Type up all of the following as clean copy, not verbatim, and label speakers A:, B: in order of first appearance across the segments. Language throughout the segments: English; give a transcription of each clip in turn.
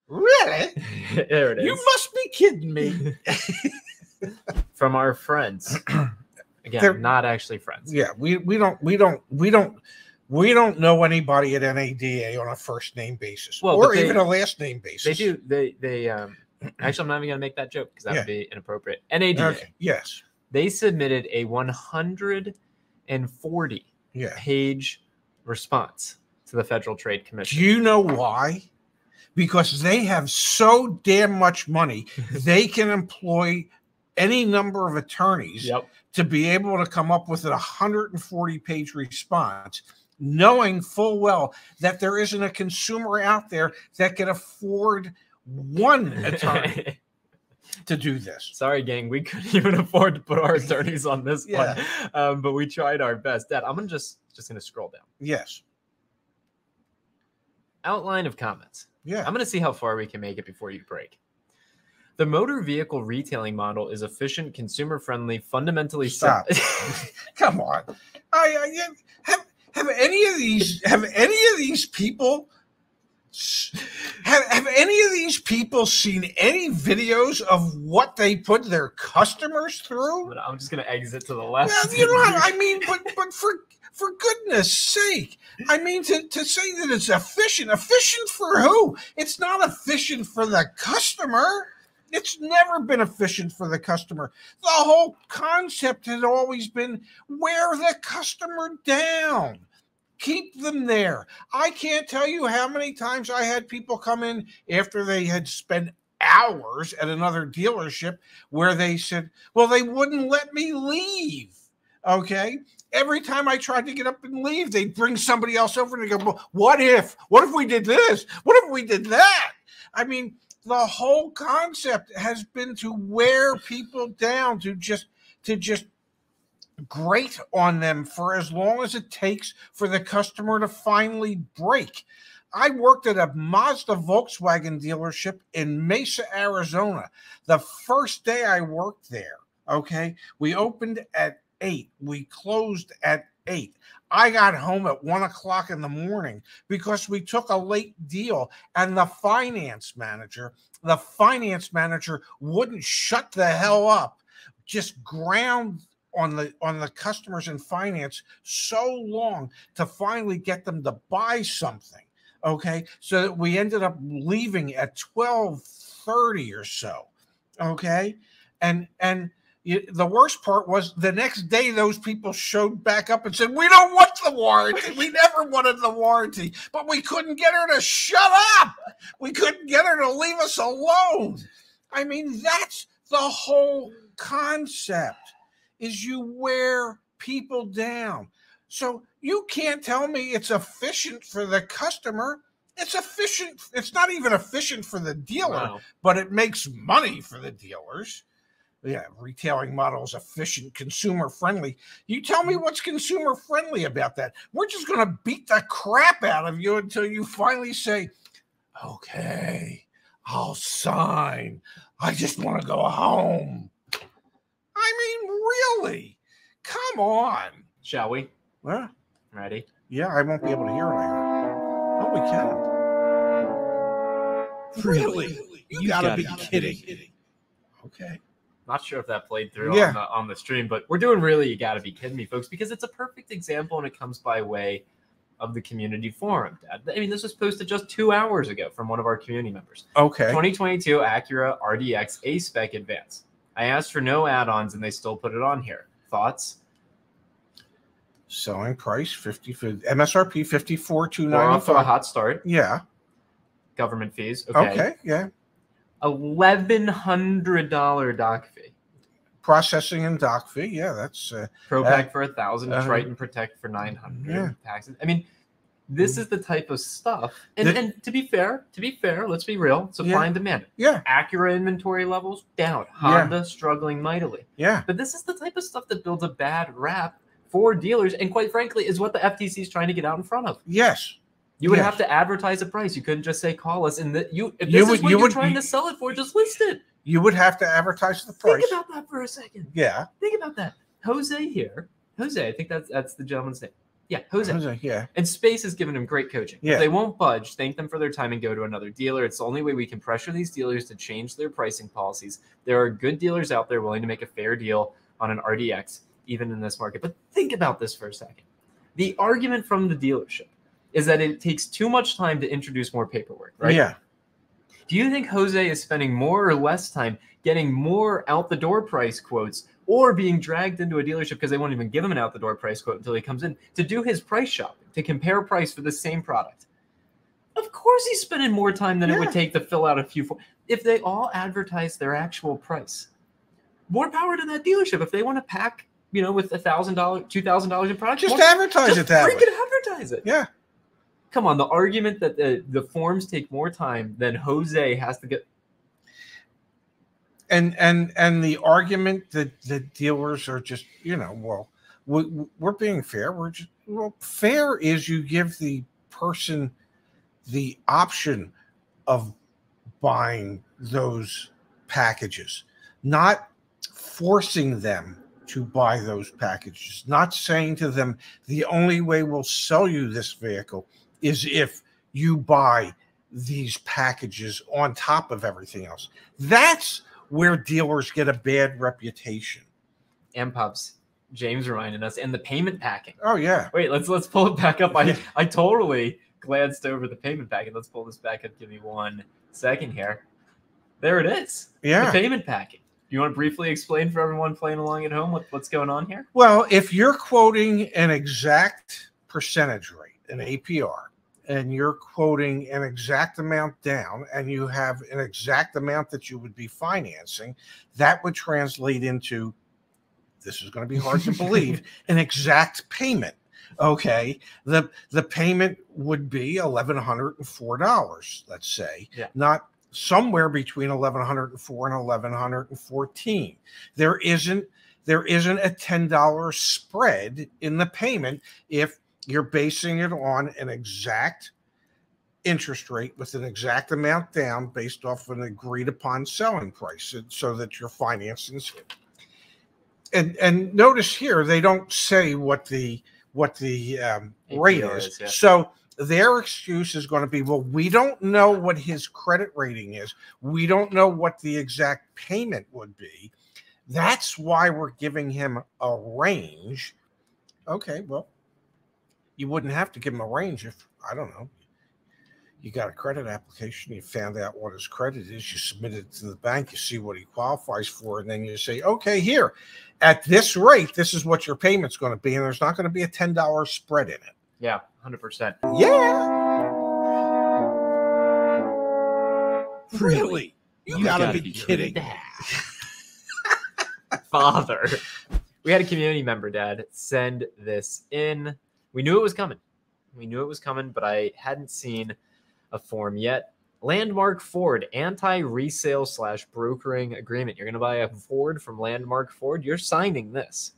A: Really?
B: There it is.
A: You must be kidding me.
B: From our friends. Again,
A: They're
B: not actually friends.
A: Yeah, we don't know anybody at NADA on a first name basis, or even a last name basis.
B: They do. They actually, I'm not even going to make that joke because that would be inappropriate. NADA.
A: Okay. Yes.
B: They submitted a 140 page response to the Federal Trade Commission.
A: Do you know why? Because they have so damn much money, they can employ any number of attorneys to be able to come up with a 140-page response, knowing full well that there isn't a consumer out there that can afford one attorney to do this.
B: Sorry, gang, we couldn't even afford to put our attorneys on this one, but we tried our best. Dad, I'm just going to scroll down.
A: Yes.
B: Outline of comments.
A: Yeah.
B: I'm going to see how far we can make it before you break. The motor vehicle retailing model is efficient, consumer-friendly, fundamentally...
A: Stop. Come on. Have any of these people seen any videos of what they put their customers through?
B: But I'm just going to exit to the left.
A: Well, you know what I mean? But for goodness sake, I mean, to say that it's efficient for who? It's not efficient for the customer. It's never been efficient for the customer. The whole concept has always been wear the customer down. Keep them there. I can't tell you how many times I had people come in after they had spent hours at another dealership where they said, well, they wouldn't let me leave. Okay. Every time I tried to get up and leave, they'd bring somebody else over and they go, well, what if we did this? What if we did that? I mean, the whole concept has been to wear people down, to just grate on them for as long as it takes for the customer to finally break. I worked at a Mazda Volkswagen dealership in Mesa, Arizona. The first day I worked there, okay, we opened at 8. We closed at 8. I got home at 1 o'clock in the morning because we took a late deal, and the finance manager wouldn't shut the hell up, just ground on the customers in finance so long to finally get them to buy something. Okay, so that we ended up leaving at 12:30 or so. Okay, and the worst part was the next day those people showed back up and said, we don't want the warranty. We never wanted the warranty, but we couldn't get her to shut up. We couldn't get her to leave us alone. I mean, that's the whole concept, is you wear people down. So you can't tell me it's efficient for the customer. It's efficient. It's not even efficient for the dealer, but it makes money for the dealers. Yeah, retailing model is efficient, consumer-friendly. You tell me what's consumer-friendly about that. We're just going to beat the crap out of you until you finally say, okay, I'll sign. I just want to go home. I mean, really? Come on.
B: Shall we?
A: Huh?
B: Ready?
A: Yeah, I won't be able to hear it anymore. Oh, we can. Really? You gotta be kidding. Okay.
B: Not sure if that played through on the stream, but we're doing really, you got to be kidding me, folks, because it's a perfect example and it comes by way of the community forum, Dad. I mean, this was posted just 2 hours ago from one of our community members.
A: Okay.
B: 2022 Acura RDX A-Spec Advance. I asked for no add-ons and they still put it on here. Thoughts?
A: Selling price MSRP $54,295.
B: We're off to a hot start.
A: Yeah.
B: Government fees.
A: Okay. Yeah.
B: $1,100 doc fee.
A: Processing and doc fee. Yeah, that's
B: ProPack for $1,000, Triton Protect for $900.
A: Yeah.
B: Taxes. I mean, this is the type of stuff. And to be fair, let's be real. Supply and demand.
A: Yeah.
B: Acura inventory levels down. Honda struggling mightily.
A: Yeah.
B: But this is the type of stuff that builds a bad rap for dealers, and quite frankly, is what the FTC is trying to get out in front of.
A: Yes.
B: You would have to advertise a price. You couldn't just say call us. And if this is what you're trying to sell it for, just list it.
A: You would have to advertise the price.
B: Think about that for a second.
A: Yeah.
B: Think about that. Jose here. Jose, I think that's the gentleman's name. Yeah, Jose.
A: Yeah.
B: And Space has given him great coaching.
A: Yeah.
B: If they won't budge, thank them for their time and go to another dealer. It's the only way we can pressure these dealers to change their pricing policies. There are good dealers out there willing to make a fair deal on an RDX, even in this market. But think about this for a second. The argument from the dealership is that it takes too much time to introduce more paperwork, right?
A: Yeah.
B: Do you think Jose is spending more or less time getting more out-the-door price quotes or being dragged into a dealership because they won't even give him an out-the-door price quote until he comes in to do his price shopping, to compare price for the same product? Of course he's spending more time than it would take to fill out a few forms. If they all advertise their actual price, more power to that dealership. If they want to pack, with $1,000, $2,000 in product,
A: just advertise it that way.
B: Freaking advertise it.
A: Yeah.
B: Come on, the argument that the forms take more time than Jose has to get.
A: And the argument that the dealers are just, we're being fair. Fair is you give the person the option of buying those packages, not forcing them to buy those packages, not saying to them, the only way we'll sell you this vehicle is if you buy these packages on top of everything else. That's where dealers get a bad reputation.
B: And Pops, James reminded us, and the payment packing.
A: Oh yeah.
B: Wait, let's pull it back up. I totally glanced over the payment packing. Let's pull this back up. Give me 1 second here. There it is.
A: Yeah.
B: The payment packing. You want to briefly explain for everyone playing along at home what's going on here?
A: Well, if you're quoting an exact percentage rate, an APR, and you're quoting an exact amount down, and you have an exact amount that you would be financing, that would translate into, this is going to be hard to believe, an exact payment. Okay, the payment would be $1,104, let's say, not somewhere between $1,104 and $1,114. There isn't a $10 spread in the payment if you're basing it on an exact interest rate with an exact amount down based off an agreed upon selling price, so that your financing. And notice here, they don't say what the rate is. Yeah. So their excuse is going to be, well, we don't know what his credit rating is. We don't know what the exact payment would be. That's why we're giving him a range. Okay, well, you wouldn't have to give him a range if, I don't know, you got a credit application, you found out what his credit is, you submit it to the bank, you see what he qualifies for, and then you say, okay, here, at this rate, this is what your payment's going to be, and there's not going to be a $10 spread in it.
B: Yeah, 100%.
A: Yeah. Really? You gotta be kidding.
B: Father. We had a community member, Dad, send this in. We knew it was coming. But I hadn't seen a form yet. Landmark Ford, anti-resale / brokering agreement. You're going to buy a Ford from Landmark Ford. You're signing this.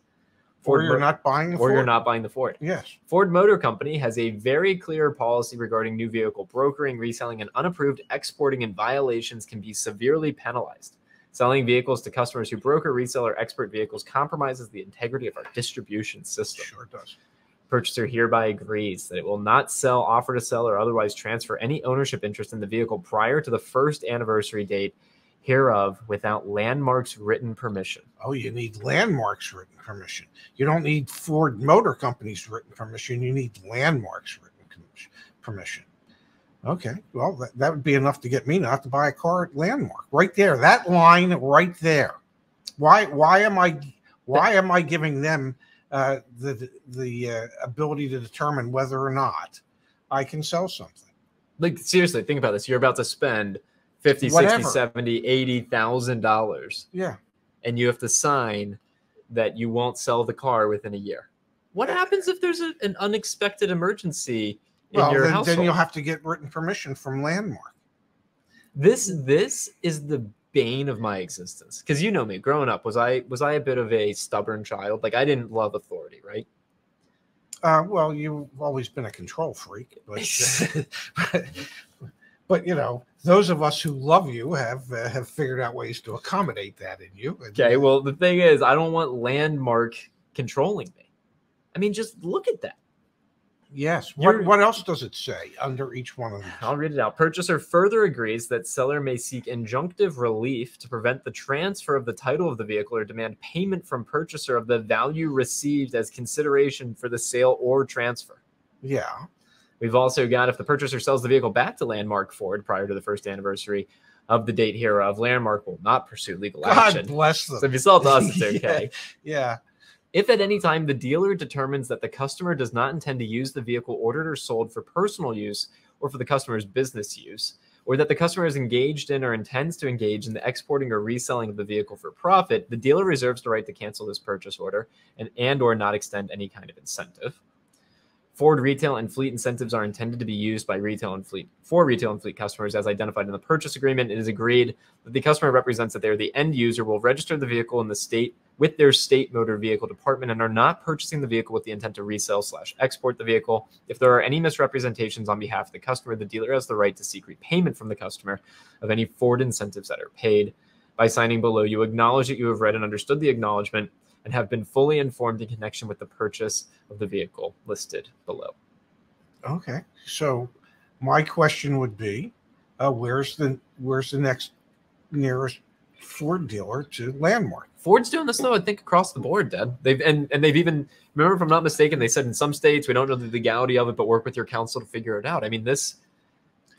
A: Or you're not buying the Ford.
B: Or you're not buying the Ford.
A: Yes.
B: Ford Motor Company has a very clear policy regarding new vehicle brokering, reselling, and unapproved exporting, and violations can be severely penalized. Selling vehicles to customers who broker, resell, or export vehicles compromises the integrity of our distribution system.
A: Sure does.
B: Purchaser hereby agrees that it will not sell, offer to sell, or otherwise transfer any ownership interest in the vehicle prior to the first anniversary date hereof without Landmark's written permission.
A: Oh, you need Landmark's written permission. You don't need Ford Motor Company's written permission. You need Landmark's written permission. Okay, well, that would be enough to get me not to buy a car at Landmark. Right there, that line right there. Why am I giving them the ability to determine whether or not I can sell something?
B: Like, seriously, think about this. You're about to spend $50,000, $60,000, $70,000, $80,000.
A: Yeah.
B: And you have to sign that you won't sell the car within a year. What happens if there's an unexpected emergency in your household? Then
A: you'll have to get written permission from Landmark.
B: This is the bane of my existence. Because you know me, growing up, was I a bit of a stubborn child? Like, I didn't love authority, right?
A: Well, you've always been a control freak, but you know, those of us who love you have figured out ways to accommodate that in you.
B: Okay, well, the thing is, I don't want Landmark controlling me. I mean, just look at that.
A: Yes. What else does it say under each one of these?
B: I'll read it out. Purchaser further agrees that seller may seek injunctive relief to prevent the transfer of the title of the vehicle or demand payment from purchaser of the value received as consideration for the sale or transfer.
A: Yeah.
B: We've also got, if the purchaser sells the vehicle back to Landmark Ford prior to the first anniversary of the date hereof, Landmark will not pursue legal action.
A: God bless them.
B: So if you sell it to us, it's okay.
A: Yeah.
B: If at any time the dealer determines that the customer does not intend to use the vehicle ordered or sold for personal use or for the customer's business use, or that the customer is engaged in or intends to engage in the exporting or reselling of the vehicle for profit, the dealer reserves the right to cancel this purchase order and or not extend any kind of incentive. Ford retail and fleet incentives are intended to be used by retail and fleet customers as identified in the purchase agreement. It is agreed that the customer represents that they're the end user, will register the vehicle in the state with their state motor vehicle department, and are not purchasing the vehicle with the intent to resell/export the vehicle. If there are any misrepresentations on behalf of the customer, the dealer has the right to seek repayment from the customer of any Ford incentives that are paid. By signing below, you acknowledge that you have read and understood the acknowledgement and have been fully informed in connection with the purchase of the vehicle listed below.
A: Okay. So my question would be, where's the next nearest Ford dealer to Landmark?
B: Ford's doing this though, I think, across the board, Dad. They've even, remember, if I'm not mistaken, they said in some states we don't know the legality of it, but work with your counsel to figure it out. I mean, this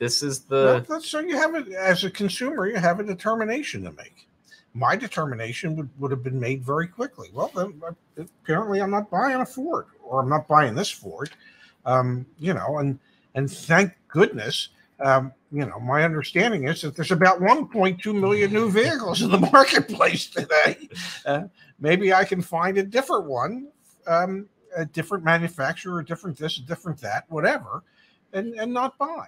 B: is the
A: so you have it as a consumer, you have a determination to make. My determination would have been made very quickly. Well, then apparently I'm not buying a Ford, or I'm not buying this Ford, and thank goodness, my understanding is that there's about 1.2 million new vehicles in the marketplace today. Maybe I can find a different one, a different manufacturer, a different this, a different that, whatever, and not buy.